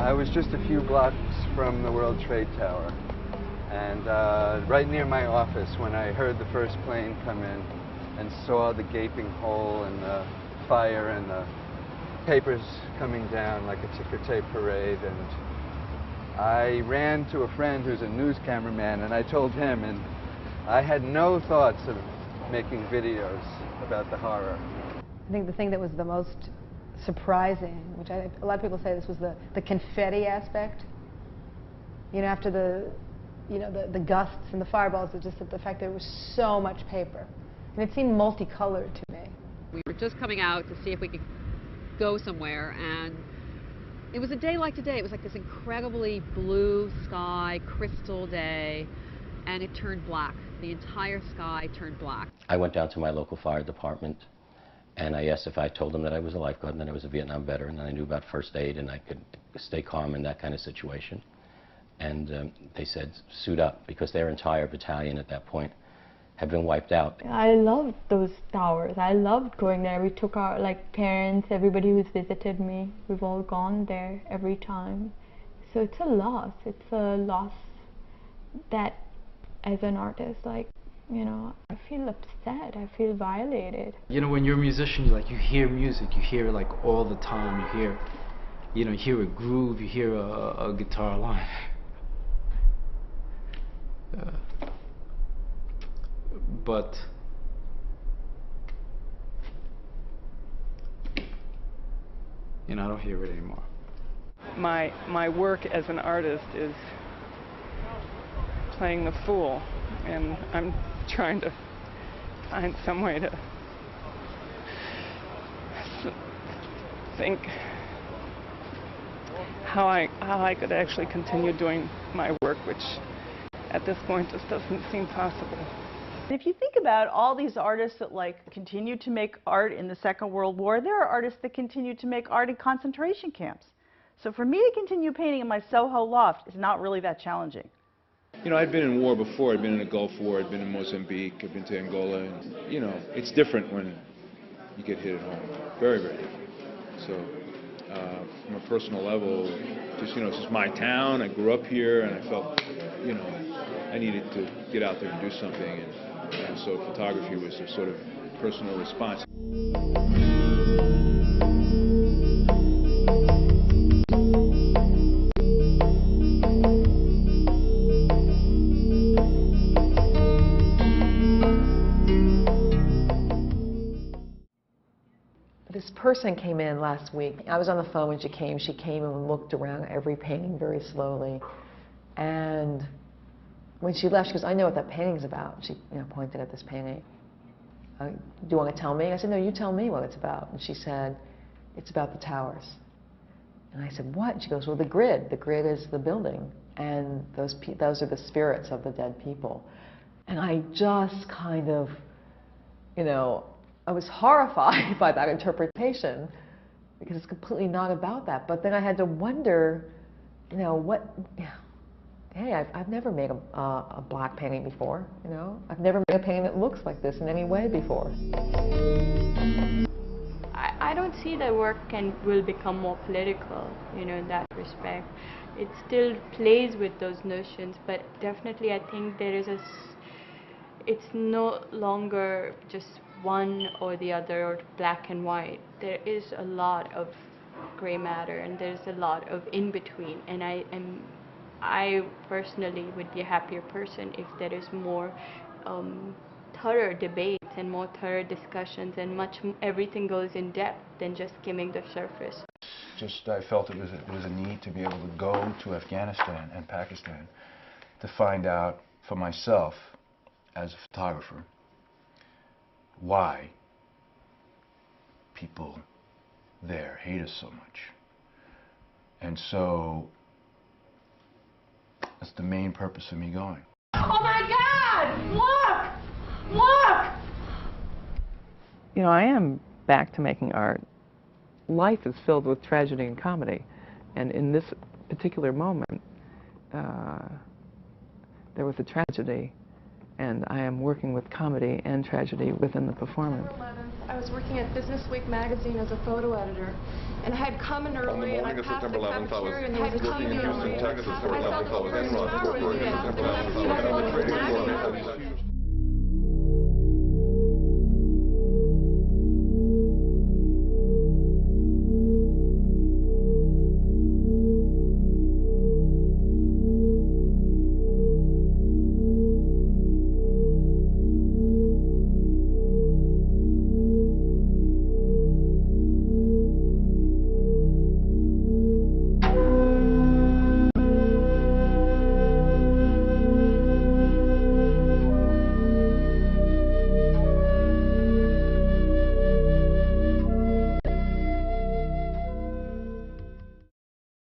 I was just a few blocks from the World Trade Tower, and right near my office when I heard the first plane come in and saw the gaping hole and the fire and the papers coming down like a ticker tape parade. And I ran to a friend who's a news cameraman, and I told him, and I had no thoughts of making videos about the horror. I think the thing that was the most surprising, which a lot of people say this was the confetti aspect. You know, after the gusts and the fireballs, it's just the fact that there was so much paper. And it seemed multicolored to me. We were just coming out to see if we could go somewhere, and it was a day like today. It was like this incredibly blue sky, crystal day, and it turned black. The entire sky turned black. I went down to my local fire department, and I asked if I told them that I was a lifeguard and that I was a Vietnam veteran, and I knew about first aid and I could stay calm in that kind of situation. And they said, suit up, because their entire battalion at that point had been wiped out. I loved those towers. I loved going there. We took our, like, parents, everybody who's visited me. We've all gone there every time. So it's a loss. It's a loss that, as an artist, like, you know, I feel upset. I feel violated. You know, when you're a musician, you hear music. You hear it like all the time. You hear a groove. You hear a guitar line. But you know, I don't hear it anymore. My work as an artist is playing the fool, and I'm trying to find some way to think how I could actually continue doing my work, which at this point just doesn't seem possible. If you think about all these artists that continue to make art in the Second World War, there are artists that continue to make art in concentration camps. So for me to continue painting in my Soho loft is not really that challenging. You know, I'd been in war before. I'd been in the Gulf War. I'd been in Mozambique. I've been to Angola. And, you know, it's different when you get hit at home. Very, very different. So from a personal level, just, you know, this is my town. I grew up here, and I felt, you know, I needed to get out there and do something. And so photography was a sort of personal response. This person came in last week. I was on the phone when she came. She came and looked around every painting very slowly. And when she left, she goes, I know what that painting's about. She pointed at this painting. Do you want to tell me? I said, no, you tell me what it's about. And she said, it's about the towers. And I said, what? And she goes, well, the grid. The grid is the building. And those are the spirits of the dead people. And I just kind of, I was horrified by that interpretation, because it's completely not about that. But then I had to wonder, hey, I've never made a black painting before, I've never made a painting that looks like this in any way before. I don't see that work will become more political, in that respect. It still plays with those notions, but definitely I think there is it's no longer just one or the other, or black and white. There is a lot of gray matter, and there's a lot of in between, and I personally would be a happier person if there is more thorough debates and more thorough discussions, and everything goes in depth than just skimming the surface. I felt it was a need to be able to go to Afghanistan and Pakistan to find out for myself, as a photographer, why people there hate us so much. And so that's the main purpose of me going. Oh my God! Look! Look! I am back to making art. Life is filled with tragedy and comedy. And in this particular moment, there was a tragedy. And I am working with comedy and tragedy within the performance. I was working at Business Week magazine as a photo editor, and I had come in early, and I passed the cafeteria, and there was a TV on. I saw the story of the shower, and the September 11th, I was